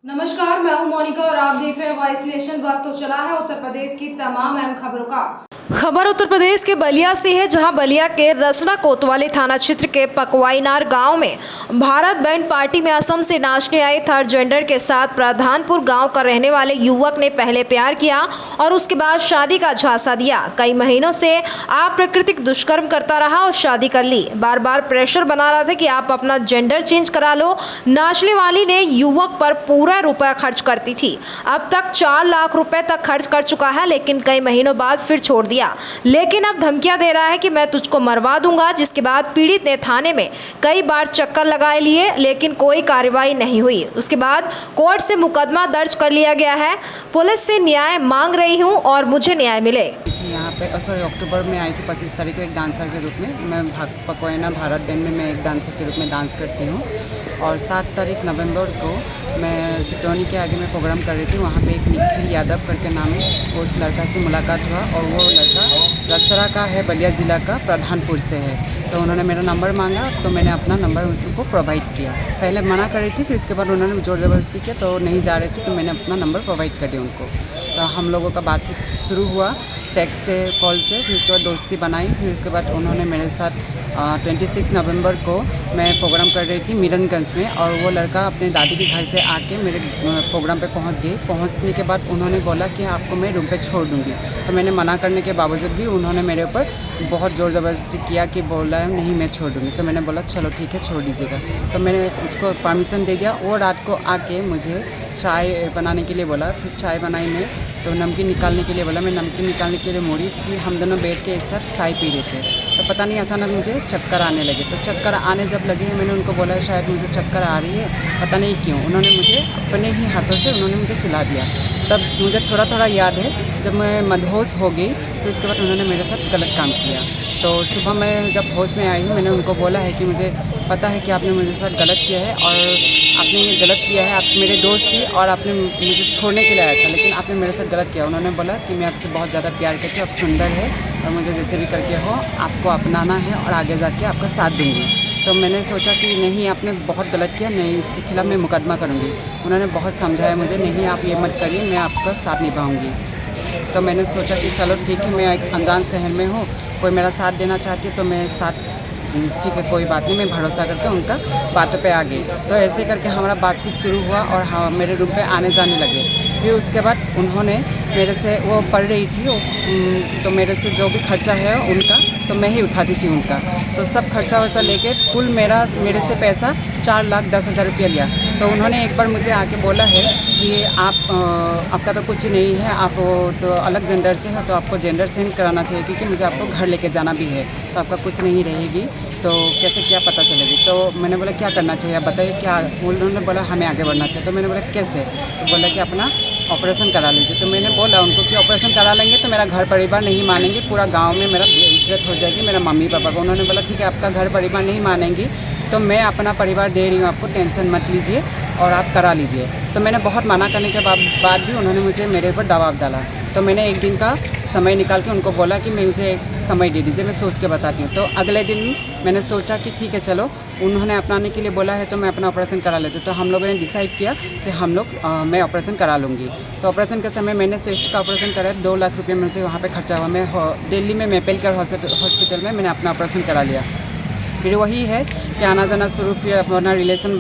नमस्कार, मैं हूं मोनिका और आप देख रहे हैं वॉइस नेशन। वक्त तो चला है उत्तर प्रदेश की तमाम अहम खबरों का। खबर उत्तर प्रदेश के बलिया से है, जहां बलिया के रसना कोतवाली थाना क्षेत्र के पकवाईनार गांव में भारत बैंड पार्टी में असम से नाचने आए थर्ड जेंडर के साथ प्रधानपुर गांव का रहने वाले युवक ने पहले प्यार किया और उसके बाद शादी का झांसा दिया। कई महीनों से अप्राकृतिक दुष्कर्म करता रहा और शादी कर ली। बार बार प्रेशर बना रहा था कि आप अपना जेंडर चेंज करा लो। नाचने वाली ने युवक पर पूरा रुपया खर्च करती थी। अब तक 4 लाख रुपए तक खर्च कर चुका है, लेकिन कई महीनों बाद फिर छोड़ दिया। लेकिन अब धमकियां दे रहा है कि मैं तुझको मरवा दूंगा, जिसके बाद पीड़ित ने थाने में कई बार चक्कर लगाए लिए, लेकिन कोई कार्रवाई नहीं हुई। उसके बाद कोर्ट से मुकदमा दर्ज कर लिया गया है। पुलिस से न्याय मांग रही हूं और मुझे न्याय मिले। यहाँ पे अक्टूबर में आई थी 25 तारीख को एक डांसर के रूप में। मैं पकवाईना भारत बैंड में मैं एक डांसर के रूप में डांस करती हूँ। और 7 तारीख नवंबर को मैं सिटोनी के आगे में प्रोग्राम कर रही थी। वहाँ पे एक निखिल यादव करके नाम है, उस लड़का से मुलाकात हुआ और वो लड़का रसरा का है, बलिया ज़िला का, प्रधानपुर से है। तो उन्होंने मेरा नंबर मांगा तो मैंने अपना नंबर उसको प्रोवाइड किया। पहले मना कर रही थी, फिर उसके बाद उन्होंने ज़ोर ज़बरदस्ती किया तो नहीं जा रहे थे, तो मैंने अपना नंबर प्रोवाइड कर दिया उनको। तो हम लोगों का बातचीत शुरू हुआ टेक्स्ट से, कॉल से, फिर उसके बाद दोस्ती बनाई। फिर उसके बाद उन्होंने मेरे साथ 26 नवंबर को मैं प्रोग्राम कर रही थी मीरनगंज में, और वो लड़का अपने दादी के घर से आके मेरे प्रोग्राम पे पहुंच गई। पहुंचने के बाद उन्होंने बोला कि आपको मैं रूम पे छोड़ दूंगी। तो मैंने मना करने के बावजूद भी उन्होंने मेरे ऊपर बहुत ज़ोर ज़बरदस्ती किया कि बोला है नहीं मैं छोड़ दूंगी। तो मैंने बोला चलो ठीक है छोड़ दीजिएगा। तो मैंने उसको परमिशन दे दिया। वो रात को आके मुझे चाय बनाने के लिए बोला। फिर चाय बनाई मैं, तो नमकीन निकालने के लिए बोला। मैं नमकीन निकालने के लिए मोड़ी, फिर हम दोनों बैठ के एक साथ चाय पी रहे थे। तो पता नहीं अचानक मुझे चक्कर आने लगे। तो चक्कर आने जब लगे, मैंने उनको बोला शायद मुझे चक्कर आ रही है, पता नहीं क्यों। उन्होंने मुझे अपने ही हाथों से उन्होंने मुझे सुला दिया। तब मुझे थोड़ा थोड़ा याद है, जब मैं मदहोश हो गई फिर उसके बाद उन्होंने मेरे साथ गलत काम किया। तो सुबह मैं जब होश में आई हूँ, मैंने उनको बोला है कि मुझे पता है कि आपने मेरे साथ गलत किया है और आपने ये गलत किया है, आप मेरे दोस्त थी और आपने मुझे छोड़ने के लिए आया था, लेकिन आपने मेरे साथ गलत किया। उन्होंने बोला कि मैं आपसे बहुत ज़्यादा प्यार करती हूँ, आप सुंदर है और मुझे जैसे भी करके हो आपको अपनाना है और आगे जाके आपका साथ दूँगी। तो मैंने सोचा कि नहीं आपने बहुत गलत किया, नहीं इसके खिलाफ़ मैं मुकदमा करूँगी। उन्होंने बहुत समझाया मुझे, नहीं आप ये मत करिए, मैं आपका साथ निभाऊँगी। तो मैंने सोचा कि चलो ठीक है, मैं एक अनजान शहर में हूँ, कोई मेरा साथ देना चाहती है तो मैं साथ, ठीक है कोई बात नहीं, मैं भरोसा करके उनका बातों पे आ गई। तो ऐसे करके हमारा बातचीत शुरू हुआ और हाँ मेरे रूम पे आने जाने लगे। फिर उसके बाद उन्होंने मेरे से, वो पढ़ रही थी तो मेरे से जो भी खर्चा है उनका तो मैं ही उठाती थी उनका। तो सब खर्चा वर्चा लेके कुल मेरे से पैसा 4,10,000 रुपया लिया। तो उन्होंने एक बार मुझे आके बोला है कि आपका तो कुछ नहीं है, आप तो अलग जेंडर से हो तो आपको जेंडर चेंज कराना चाहिए, क्योंकि मुझे आपको घर लेके जाना भी है, तो आपका कुछ नहीं रहेगी, तो कैसे क्या पता चलेगी। तो मैंने बोला क्या करना चाहिए आप बताइए क्या। उन्होंने बोला हमें आगे बढ़ना चाहिए। तो मैंने बोला कैसे। तो बोला कि अपना ऑपरेशन करा लीजिए। तो मैंने बोला उनको कि ऑपरेशन करा लेंगे तो मेरा घर परिवार नहीं मानेंगे, पूरा गांव में मेरा बेइज्जत हो जाएगी, मेरा मम्मी पापा को। उन्होंने बोला ठीक है आपका घर परिवार नहीं मानेंगी तो मैं अपना परिवार दे रही हूँ आपको, टेंशन मत लीजिए और आप करा लीजिए। तो मैंने बहुत मना करने के बाद भी उन्होंने मुझे मेरे ऊपर दबाव डाला। तो मैंने एक दिन का समय निकाल के उनको बोला कि मैं मुझे एक समय दे दीजिए, मैं सोच के बताती हूँ। तो अगले दिन मैंने सोचा कि ठीक है चलो, उन्होंने अपनाने के लिए बोला है तो मैं अपना ऑपरेशन करा लेती हूँ। तो हम लोगों ने डिसाइड किया कि मैं ऑपरेशन करा लूँगी। तो ऑपरेशन के समय मैंने चेस्ट का ऑपरेशन कराया, 2 लाख रुपये मुझे वहाँ पे खर्चा हुआ। मैं दिल्ली में मेपल केयर हॉस्पिटल में मैंने अपना ऑपरेशन करा लिया। फिर वही है कि आना जाना शुरू किया, अपना रिलेशन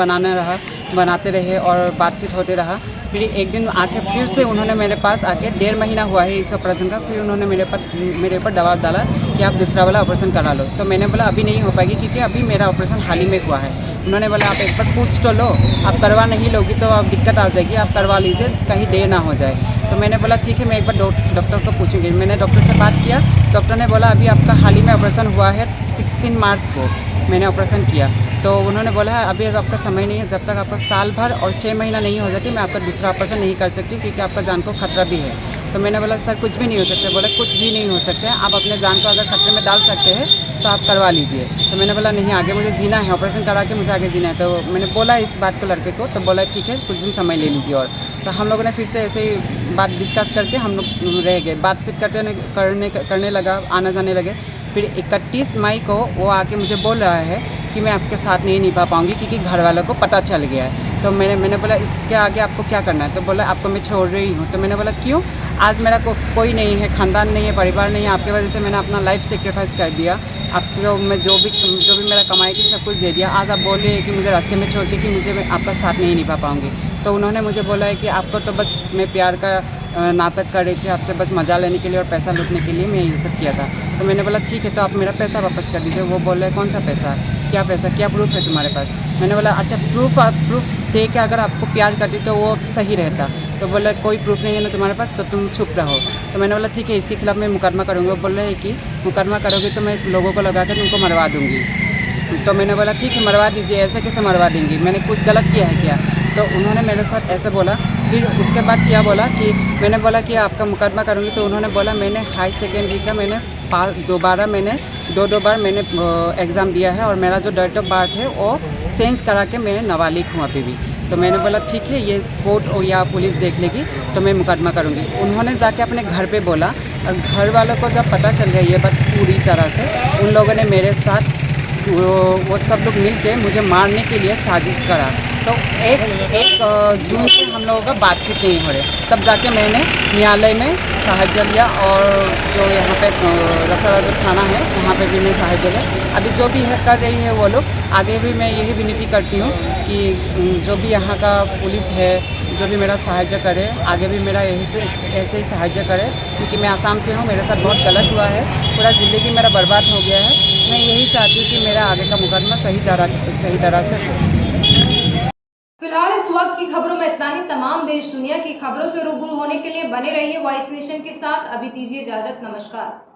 बनाते रहे और बातचीत होते रहा। फिर एक दिन आके फिर से उन्होंने मेरे पास आके 1.5 महीना हुआ है इस ऑपरेशन का, फिर उन्होंने मेरे ऊपर दबाव डाला कि आप दूसरा वाला ऑपरेशन करा लो। तो मैंने बोला अभी नहीं हो पाएगी, क्योंकि अभी मेरा ऑपरेशन हाल ही में हुआ है। उन्होंने बोला आप एक बार पूछ तो लो, आप करवा नहीं लोगी तो अब दिक्कत आ जाएगी, आप करवा लीजिए कहीं देर ना हो जाए। तो मैंने बोला ठीक है मैं एक बार डॉक्टर को पूछूंगी। मैंने डॉक्टर से बात किया, डॉक्टर ने बोला अभी आपका हाल ही में ऑपरेशन हुआ है, 16 मार्च को मैंने ऑपरेशन किया। तो उन्होंने बोला है अभी आपका समय नहीं है, जब तक आपका साल भर और 6 महीना नहीं हो जाती मैं आपका दूसरा ऑपरेशन नहीं कर सकती, क्योंकि आपका जान को खतरा भी है। तो मैंने बोला सर कुछ भी नहीं हो सकता। बोला कुछ भी नहीं हो सकता है, आप अपने जान को अगर खतरे में डाल सकते हैं तो आप करवा लीजिए। तो मैंने बोला नहीं आगे मुझे जीना है, ऑपरेशन करा के मुझे आगे जीना है। तो मैंने बोला इस बात को लड़के को, तो बोला ठीक है कुछ दिन समय ले लीजिए। और तो हम लोगों ने फिर से ऐसे ही बात डिस्कस करके हम लोग रह गए, बातचीत करने लगा, आने जाने लगे। फिर 31 मई को वो आके मुझे बोल रहा है कि मैं आपके साथ नहीं निभा पाऊँगी, क्योंकि घर वालों को पता चल गया है। तो मैंने बोला इसके आगे आपको क्या करना है? तो बोला आपको मैं छोड़ रही हूँ। तो मैंने बोला क्यों? आज मेरा कोई नहीं है, ख़ानदान नहीं है, परिवार नहीं है, आपकी वजह से मैंने अपना लाइफ सेक्रीफाइस कर दिया। आपको मैं जो भी मेरा कमाई थी सब कुछ दे दिया। आज आप बोल रहे हैं कि मुझे रास्ते में छोड़ के कि मुझे मैं आपका साथ नहीं निभा पाऊँगी। तो उन्होंने मुझे बोला है कि आपको तो बस मैं प्यार का नाटक कर रही थी, आपसे बस मज़ा लेने के लिए और पैसा लूटने के लिए मैं ये सब किया था। तो मैंने बोला ठीक है, तो आप मेरा पैसा वापस कर दीजिए। वो बोल रहे कौन सा पैसा? क्या पैसा? क्या प्रूफ है तुम्हारे पास? मैंने बोला अच्छा प्रूफ दे के अगर आपको प्यार करती तो वो सही रहता। तो बोला कोई प्रूफ नहीं है ना तुम्हारे पास, तो तुम चुप रहो। तो मैंने बोला ठीक है, इसके खिलाफ़ मैं मुकदमा करूँगी। वो बोल रहे हैं कि मुकदमा करोगे तो मैं लोगों को लगा कर तुमको मरवा दूँगी। तो मैंने बोला ठीक है मरवा दीजिए। ऐसे कैसे मरवा देंगी? मैंने कुछ गलत किया है क्या? तो उन्होंने मेरे साथ ऐसे बोला। फिर उसके बाद क्या बोला कि मैंने बोला कि आपका मुकदमा करूँगी। तो उन्होंने बोला मैंने हाई सेकेंडरी का मैंने दो बार मैंने एग्ज़ाम दिया है और मेरा जो डेट ऑफ बर्थ है वो चेंज करा के मैं नाबालिग हूँ अभी भी। तो मैंने बोला ठीक है, ये कोर्ट या पुलिस देख लेगी तो मैं मुकदमा करूँगी। उन्होंने जाके अपने घर पे बोला और घर वालों को जब पता चल गया ये बात पूरी तरह से, उन लोगों ने मेरे साथ वो सब लोग मिल के मुझे मारने के लिए साजिश करा। तो एक जून से हम लोगों का बातचीत नहीं हो रही। तब जाके मैंने न्यायालय में सहायता लिया और जो यहाँ पे रसड़ा जो थाना है वहाँ पे भी मैं सहायता लिया। अभी जो भी है कर रही है वो लोग, आगे भी मैं यही विनती करती हूँ कि जो भी यहाँ का पुलिस है जो भी मेरा सहायता करे, आगे भी मेरा ऐसे ही सहायता करे, क्योंकि मैं आसाम से हूँ, मेरे साथ बहुत गलत हुआ है, पूरा ज़िंदगी मेरा बर्बाद हो गया है। मैं यही चाहती हूँ कि मेरा आगे का मुकदमा सही तरह से हो। फिलहाल इस वक्त की खबरों में इतना ही। तमाम देश दुनिया की खबरों से रूबरू होने के लिए बने रहिए वॉइस नेशन के साथ। अभी दीजिए इजाजत, नमस्कार।